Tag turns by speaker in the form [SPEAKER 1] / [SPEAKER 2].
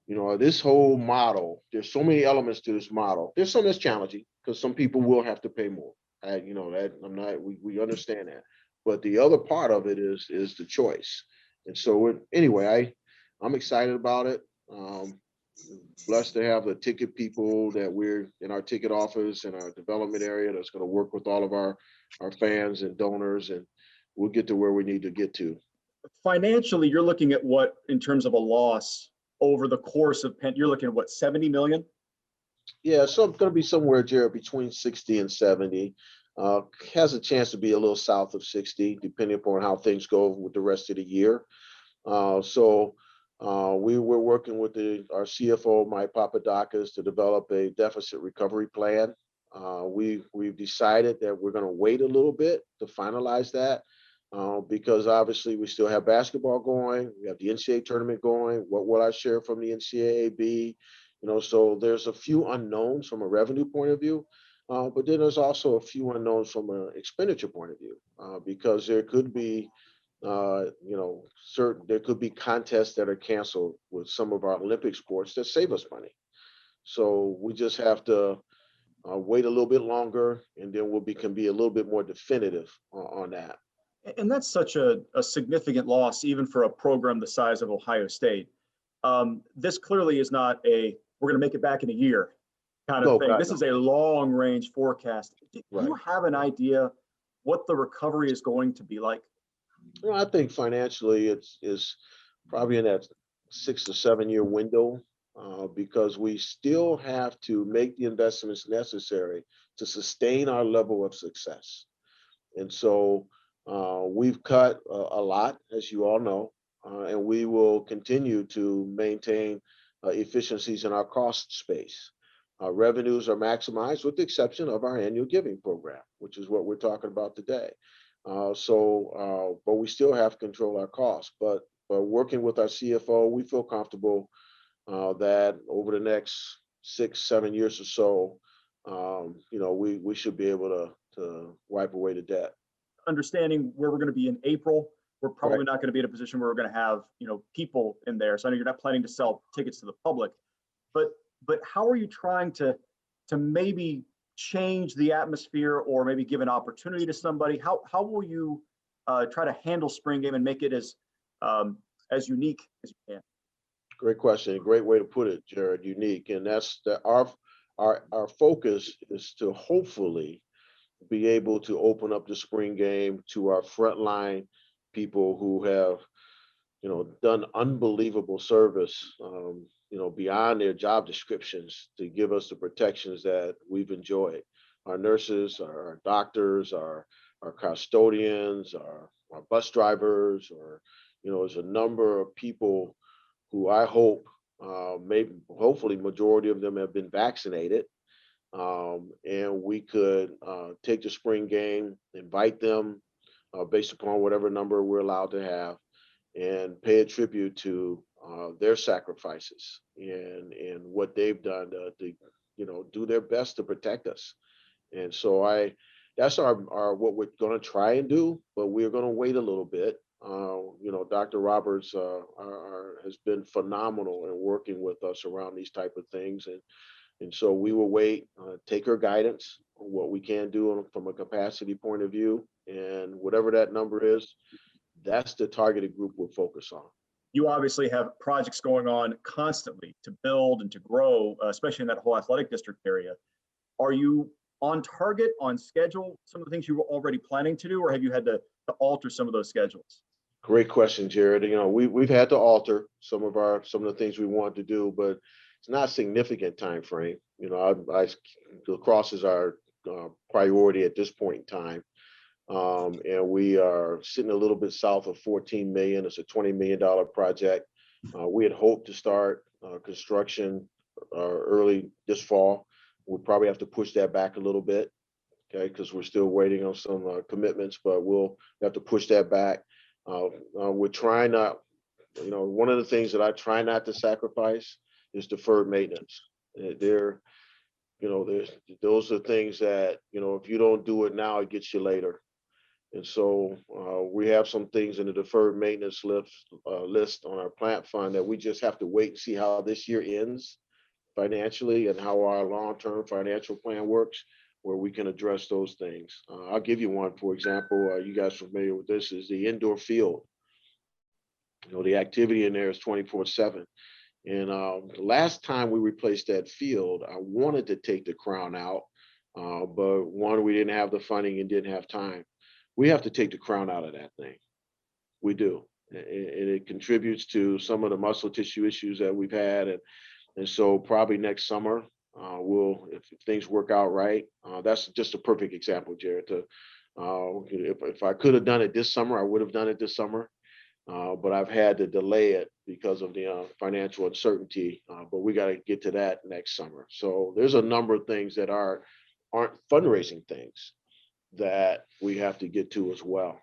[SPEAKER 1] This whole model, there's so many elements to this model. There's some that's challenging because some people will have to pay more. That I'm not, we understand that. But the other part of it is the choice. And so anyway, I'm excited about it. Blessed to have the ticket people that we're in our ticket office and our development area that's going to work with all of our fans and donors, and we'll get to where we need to get to.
[SPEAKER 2] Financially, you're looking at what in terms of a loss over the course of Penn? You're looking at what, 70 million?
[SPEAKER 1] Yeah, so it's going to be somewhere, Jared, between 60 and 70. Has a chance to be a little south of 60, depending upon how things go with the rest of the year. We were working with our CFO, Mike Papadakis, to develop a deficit recovery plan. We've decided that we're going to wait a little bit to finalize that because obviously we still have basketball going. We have the NCAA tournament going. What will I share from the NCAA be? So there's a few unknowns from a revenue point of view. But then there's also a few unknowns from an expenditure point of view, because there could be there could be contests that are canceled with some of our Olympic sports that save us money. So we just have to wait a little bit longer, and then can be a little bit more definitive on that.
[SPEAKER 2] And that's such a significant loss, even for a program the size of Ohio State. This clearly is not we're going to make it back in a year kind of
[SPEAKER 1] No,
[SPEAKER 2] thing.
[SPEAKER 1] God,
[SPEAKER 2] This
[SPEAKER 1] no.
[SPEAKER 2] is a long range forecast. Do
[SPEAKER 1] Right.
[SPEAKER 2] you have an idea what the recovery is going to be like?
[SPEAKER 1] I think financially it's probably in that 6 to 7 year window, because we still have to make the investments necessary to sustain our level of success. And so we've cut a lot, as you all know, and we will continue to maintain efficiencies in our cost space. Our revenues are maximized with the exception of our annual giving program, which is what we're talking about today. But we still have to control our costs. But working with our CFO, we feel comfortable that over the next 6, 7 years or so, we should be able to wipe away the debt.
[SPEAKER 2] Understanding where we're going to be in April, we're probably
[SPEAKER 1] Right.
[SPEAKER 2] not going to be in a position where we're going to have people in there. So I know you're not planning to sell tickets to the public, but how are you trying to maybe change the atmosphere or maybe give an opportunity to somebody? How will you try to handle spring game and make it as unique as you can?
[SPEAKER 1] Great question. Great way to put it, Jared. Unique, and that's our focus is to hopefully be able to open up the spring game to our frontline people who have done unbelievable service, beyond their job descriptions to give us the protections that we've enjoyed. Our nurses, our doctors, our custodians, our bus drivers, or there's a number of people who I hope, maybe hopefully majority of them have been vaccinated, and we could take the spring game, invite them based upon whatever number we're allowed to have, and pay a tribute to their sacrifices and what they've done to do their best to protect us. And so that's our what we're going to try and do, but we're going to wait a little bit. Dr. Roberts has been phenomenal in working with us around these type of things, and so we will wait, take her guidance on what we can do from a capacity point of view, and whatever that number is, that's the targeted group we'll focus on.
[SPEAKER 2] You obviously have projects going on constantly to build and to grow, especially in that whole athletic district area. Are you on target, on schedule, some of the things you were already planning to do, or have you had to alter some of those schedules?
[SPEAKER 1] Great question, Jared. We've had to alter some of the things we wanted to do, but it's not a significant time frame. Lacrosse is our priority at this point in time. And we are sitting a little bit south of 14 million. It's a $20 million project. We had hoped to start construction early this fall. We'll probably have to push that back a little bit, okay, because we're still waiting on some commitments, but we'll have to push that back. We're trying not, one of the things that I try not to sacrifice is deferred maintenance. Those are things that, if you don't do it now, it gets you later. And so we have some things in the deferred maintenance list on our plant fund that we just have to wait and see how this year ends financially and how our long-term financial plan works, where we can address those things. I'll give you one, for example, you guys familiar with this, is the indoor field. You know, the activity in there is 24/7. And the last time we replaced that field, I wanted to take the crown out, but one, we didn't have the funding and didn't have time. We have to take the crown out of that thing. We do. And it contributes to some of the muscle tissue issues that we've had. And so probably next summer, if things work out right, that's just a perfect example, Jared. If I could have done it this summer, I would have done it this summer. But I've had to delay it because of the financial uncertainty. But we got to get to that next summer. So there's a number of things that aren't fundraising things that we have to get to as well.